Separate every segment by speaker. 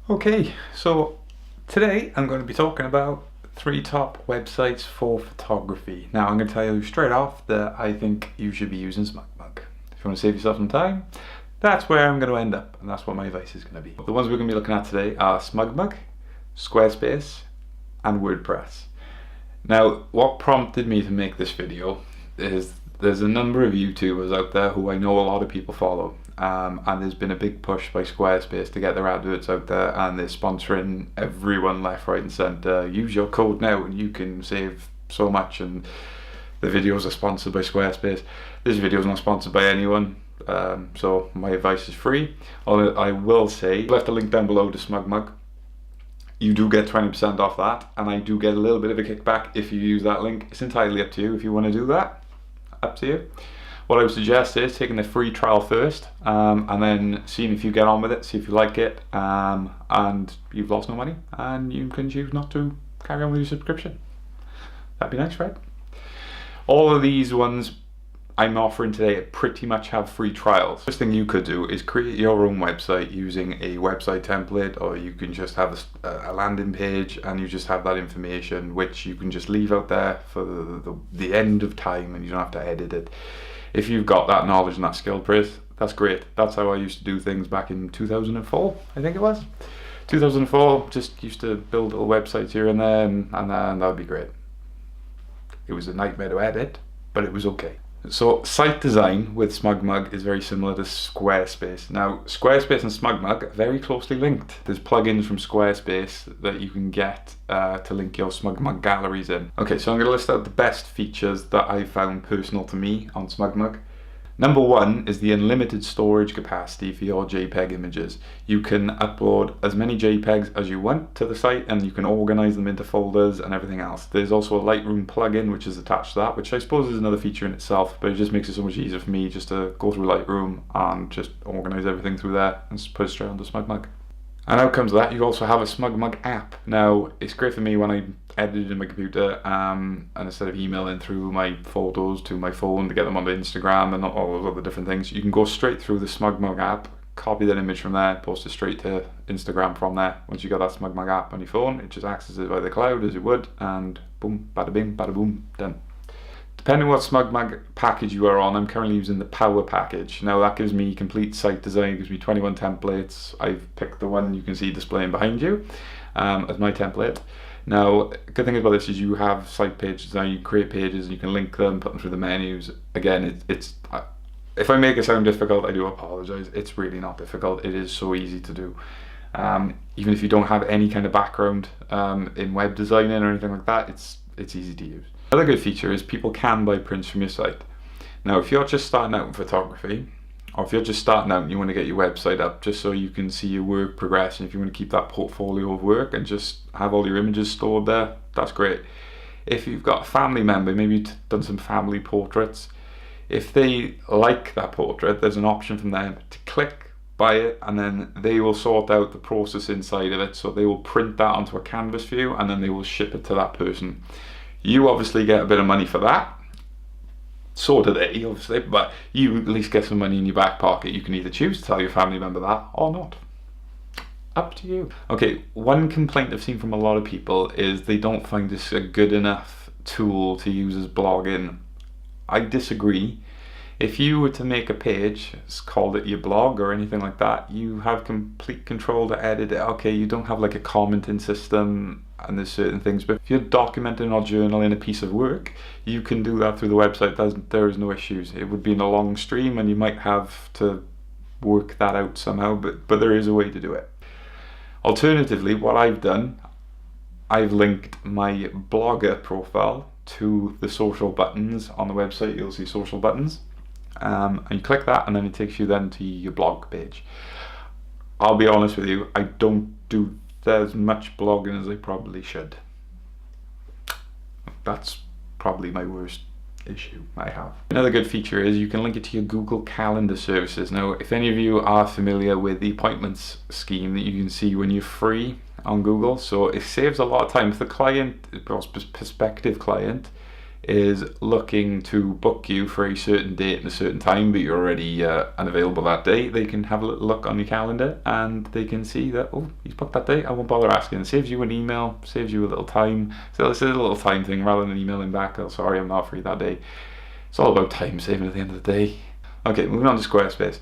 Speaker 1: Okay, so today I'm going to be talking about 3 top websites for photography. Now I'm going to tell you straight off that I think you should be using SmugMug. If you want to save yourself some time, that's where I'm going to end up, and that's what my advice is going to be. The ones we're going to be looking at today are SmugMug, Squarespace, and WordPress. Now, what prompted me to make this video is there's a number of YouTubers out there who I know a lot of people follow. And there's been a big push by Squarespace to get their adverts out there, and they're sponsoring everyone left, right and centre. Use your code now and you can save so much, and the videos are sponsored by Squarespace. This video is not sponsored by anyone, so my advice is free. Although I will say, I left a link down below to SmugMug. You do get 20% off that, and I do get a little bit of a kickback if you use that link. It's entirely up to you if you want to do that. Up to you. What I would suggest is taking the free trial first, and then seeing if you get on with it, see if you like it, and you've lost no money, and you can choose not to carry on with your subscription. That'd be nice, right? All of these ones I'm offering today pretty much have free trials. First thing you could do is create your own website using a website template, or you can just have a landing page and you just have that information which you can just leave out there for the end of time, and you don't have to edit it. If you've got that knowledge and that skill, Chris, that's great. That's how I used to do things back in 2004, I think it was. 2004, just used to build little websites here and there, and that would be great. It was a nightmare to edit, but it was okay. So site design with SmugMug is very similar to Squarespace. Now, Squarespace and SmugMug are very closely linked. There's plugins from Squarespace that you can get to link your SmugMug galleries in. Okay, so I'm going to list out the best features that I found personal to me on SmugMug. Number 1 is the unlimited storage capacity for your JPEG images. You can upload as many JPEGs as you want to the site, and you can organize them into folders and everything else. There's also a Lightroom plugin which is attached to that, which I suppose is another feature in itself, but it just makes it so much easier for me just to go through Lightroom and just organize everything through there and just put it straight onto SmugMug. And out comes that, you also have a SmugMug app. Now, it's great for me when I edit in my computer, and instead of emailing through my photos to my phone to get them onto Instagram and all those other different things, you can go straight through the SmugMug app, copy that image from there, post it straight to Instagram from there. Once you got that SmugMug app on your phone, it just accesses it by the cloud as you would, and boom, bada bing, bada boom, done. Depending on what SmugMug package you are on, I'm currently using the Power package. Now that gives me complete site design, it gives me 21 templates. I've picked the one you can see displaying behind you as my template. Now, good thing about this is you have site page design, you create pages and you can link them, put them through the menus. Again, it's if I make it sound difficult, I do apologize. It's really not difficult. It is so easy to do. Even if you don't have any kind of background in web designing or anything like that, it's easy to use. Another good feature is people can buy prints from your site. Now, if you're just starting out in photography, or if you're just starting out and you want to get your website up just so you can see your work progress, and if you want to keep that portfolio of work and just have all your images stored there, that's great. If you've got a family member, maybe you've done some family portraits, if they like that portrait, there's an option from them to click, buy it, and then they will sort out the process inside of it. So they will print that onto a canvas for you, and then they will ship it to that person. You obviously get a bit of money for that, so do they obviously, but you at least get some money in your back pocket. You can either choose to tell your family member that or not. Up to you. Okay, one complaint I've seen from a lot of people is they don't find this a good enough tool to use as blogging. I disagree. If you were to make a page, called it your blog or anything like that, you have complete control to edit it. Okay, you don't have like a commenting system and there's certain things, but if you're documenting or journaling a piece of work, you can do that through the website. There is no issues. It would be in a long stream and you might have to work that out somehow, but there is a way to do it. Alternatively, what I've done, I've linked my Blogger profile to the social buttons on the website. You'll see social buttons. And you click that and then it takes you then to your blog page. I'll be honest with you, I don't do as much blogging as I probably should. That's probably my worst issue I have. Another good feature is you can link it to your Google Calendar services. Now, if any of you are familiar with the appointments scheme that you can see when you're free on Google, so it saves a lot of time. If the client, or prospective client, is looking to book you for a certain date and a certain time, but you're already unavailable that day, they can have a little look on your calendar and they can see that, oh, he's booked that day, I won't bother asking. It saves you an email, saves you a little time. So this is a little time thing rather than emailing back, oh sorry, I'm not free that day. It's all about time saving at the end of the day. Okay, moving on to Squarespace.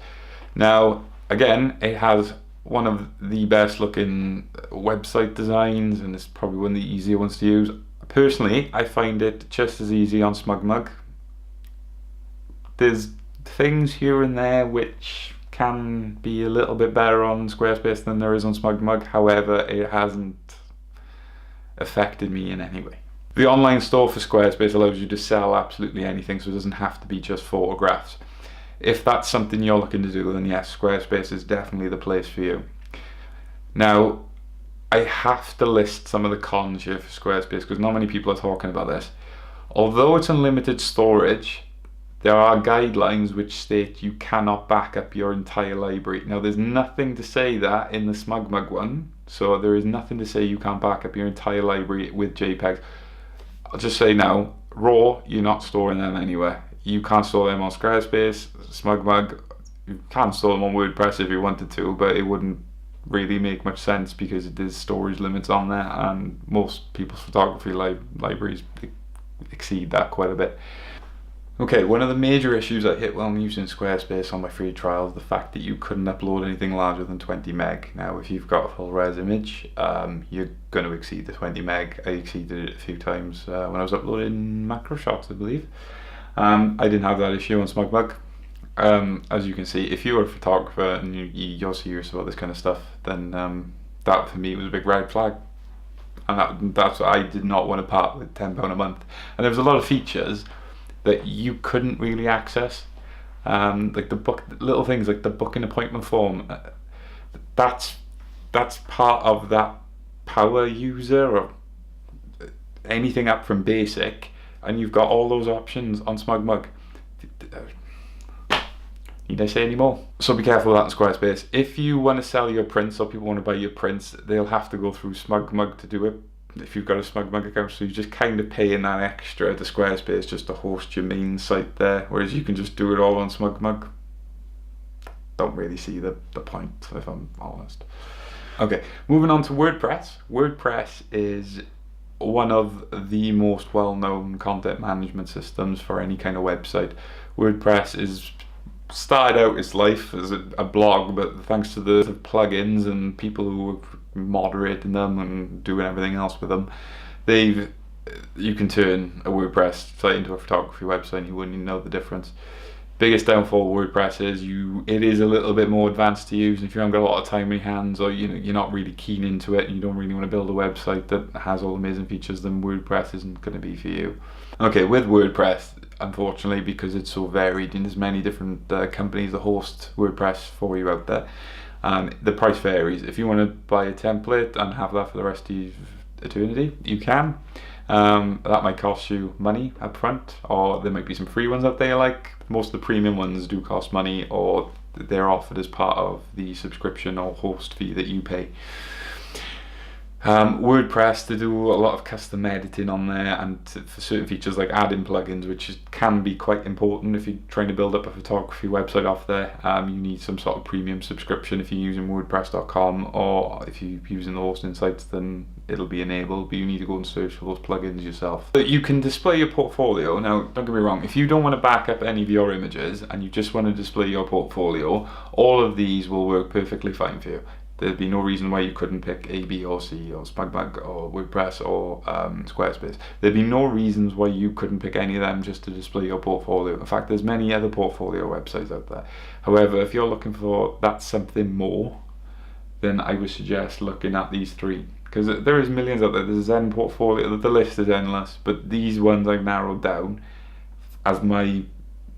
Speaker 1: Now, again, it has one of the best looking website designs, and it's probably one of the easier ones to use. Personally, I find it just as easy on SmugMug. There's things here and there which can be a little bit better on Squarespace than there is on SmugMug. However, it hasn't affected me in any way. The online store for Squarespace allows you to sell absolutely anything, so it doesn't have to be just photographs. If that's something you're looking to do, then yes, Squarespace is definitely the place for you. Now, I have to list some of the cons here for Squarespace because not many people are talking about this. Although it's unlimited storage, there are guidelines which state you cannot back up your entire library. Now, there's nothing to say that in the SmugMug one, so there is nothing to say you can't back up your entire library with JPEGs. I'll just say now, RAW, you're not storing them anywhere. You can't store them on Squarespace, SmugMug. You can store them on WordPress if you wanted to, but it wouldn't really make much sense because there's storage limits on there, and most people's photography libraries exceed that quite a bit. Okay, one of the major issues I hit while I'm using Squarespace on my free trial is the fact that you couldn't upload anything larger than 20 meg. Now, if you've got a full res image, you're going to exceed the 20 meg. I exceeded it a few times when I was uploading macro shots, I believe. I didn't have that issue on SmugMug. As you can see, if you're a photographer and you're serious about this kind of stuff, then that for me was a big red flag. And that's what I did not want to part with £10 a month. And there was a lot of features that you couldn't really access, like little things like the booking appointment form. That's part of that power user or anything up from basic, and you've got all those options on SmugMug. Need I say any more? So be careful with that in Squarespace. If you want to sell your prints or people want to buy your prints, they'll have to go through SmugMug to do it. If you've got a SmugMug account, so you're just kind of paying that extra to Squarespace just to host your main site there, whereas you can just do it all on SmugMug. Don't really see the point, if I'm honest. Okay, moving on to WordPress. WordPress is one of the most well-known content management systems for any kind of website. WordPress is started out its life as a blog, but thanks to the plugins and people who are moderating them and doing everything else with them, you can turn a WordPress site into a photography website and you wouldn't even know the difference. Biggest downfall of WordPress is it is a little bit more advanced to use. If you haven't got a lot of time in your hands, or you're not really keen into it and you don't really want to build a website that has all the amazing features, then WordPress isn't going to be for you. Okay, with WordPress, unfortunately, because it's so varied and there's many different companies that host WordPress for you out there, the price varies. If you want to buy a template and have that for the rest of eternity, you can. That might cost you money up front, or there might be some free ones out there. Like most of the premium ones do cost money, or they're offered as part of the subscription or host fee that you pay. WordPress, to do a lot of custom editing on there, and for certain features like adding plugins, which can be quite important if you're trying to build up a photography website off there. You need some sort of premium subscription if you're using WordPress.com, or if you're using the hosting sites, then it'll be enabled, but you need to go and search for those plugins yourself. But you can display your portfolio. Now, don't get me wrong, if you don't want to back up any of your images and you just want to display your portfolio, all of these will work perfectly fine for you. There'd be no reason why you couldn't pick A, B, or C, or SmugMug, or WordPress, or Squarespace. There'd be no reasons why you couldn't pick any of them just to display your portfolio. In fact, there's many other portfolio websites out there. However, if you're looking for that something more, then I would suggest looking at these three. Because there is millions out there. There's Zen portfolio, the list is endless, but these ones I've narrowed down as my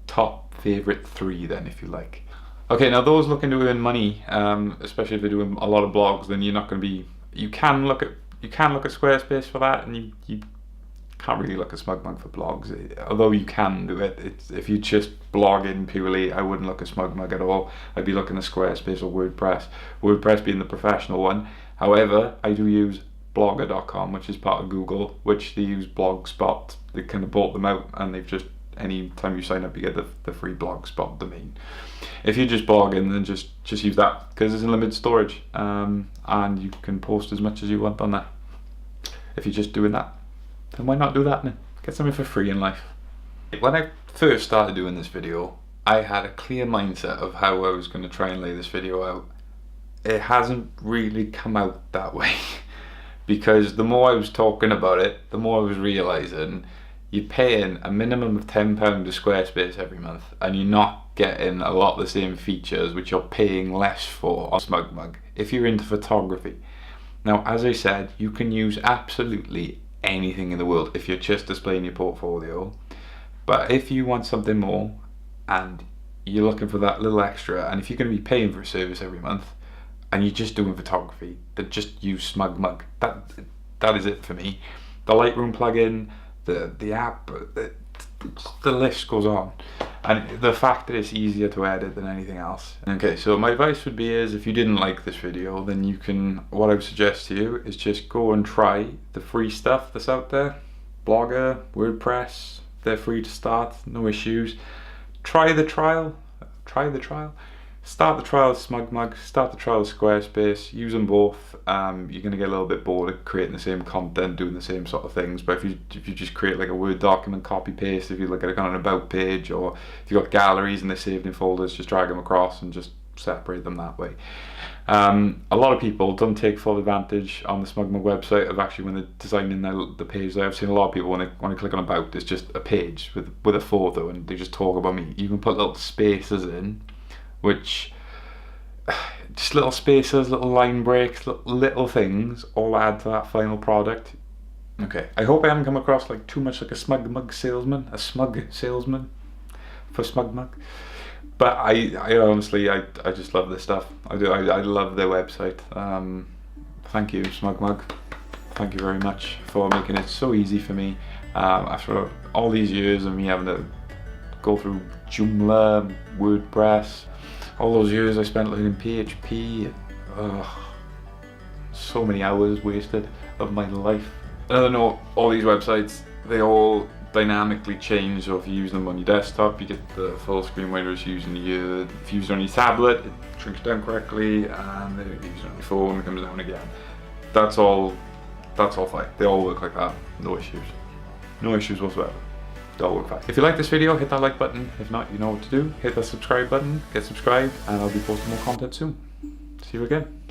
Speaker 1: top favourite three then, if you like. Okay, now those looking to earn money, especially if they're doing a lot of blogs, then you're not going to be. You can look at Squarespace for that, and you can't really look at SmugMug for blogs. Although you can do it. If you just blogging purely, I wouldn't look at SmugMug at all. I'd be looking at Squarespace or WordPress. WordPress being the professional one. However, I do use blogger.com, which is part of Google, which they use Blogspot. They kind of bought them out, and they've just, any time you sign up, you get the free Blogspot domain. If you're just blogging, then just use that, because it's unlimited storage, and you can post as much as you want on that. If you're just doing that, then why not do that now? Get something for free in life. When I first started doing this video, I had a clear mindset of how I was going to try and lay this video out. It hasn't really come out that way, because the more I was talking about it, the more I was realising you're paying a minimum of £10 to Squarespace every month, and you're not getting a lot of the same features which you're paying less for on SmugMug if you're into photography. Now, as I said, you can use absolutely anything in the world if you're just displaying your portfolio, but if you want something more and you're looking for that little extra, and if you're going to be paying for a service every month and you're just doing photography, then just use SmugMug. That is it for me. The Lightroom plugin, the app, the list goes on, and the fact that it's easier to edit than anything else. Okay, so my advice would be is, if you didn't like this video, then you can, what I would suggest to you is just go and try the free stuff that's out there. Blogger, WordPress, they're free to start, no issues. Try the trial. Start the trial of SmugMug, start the trial of Squarespace, use them both. You're going to get a little bit bored of creating the same content, doing the same sort of things, but if you just create like a Word document, copy paste, if you look at it on an about page, or if you've got galleries and they're saved in folders, just drag them across and just separate them that way. A lot of people don't take full advantage on the SmugMug website of actually, when they're designing the page there. I've seen a lot of people when they click on about, it's just a page with a photo and they just talk about me. You can put little spaces in, which just little spaces, little line breaks, little things all add to that final product. Okay, I hope I haven't come across like too much like a SmugMug salesman, a smug salesman for SmugMug. But I honestly, I just love this stuff. I do. I love their website. Thank you, SmugMug. Thank you very much for making it so easy for me. After all these years of me having to go through Joomla, WordPress, all those years I spent learning PHP, so many hours wasted of my life. Another note, all these websites, they all dynamically change. So if you use them on your desktop, you get the full screen window. If you use it on your tablet, it shrinks down correctly, and if you use it on your phone, it comes down again. That's all fine. They all work like that, no issues. No issues whatsoever. They all work fine. If you like this video, hit that like button. If not, you know what to do. Hit that subscribe button, get subscribed, and I'll be posting more content soon. See you again.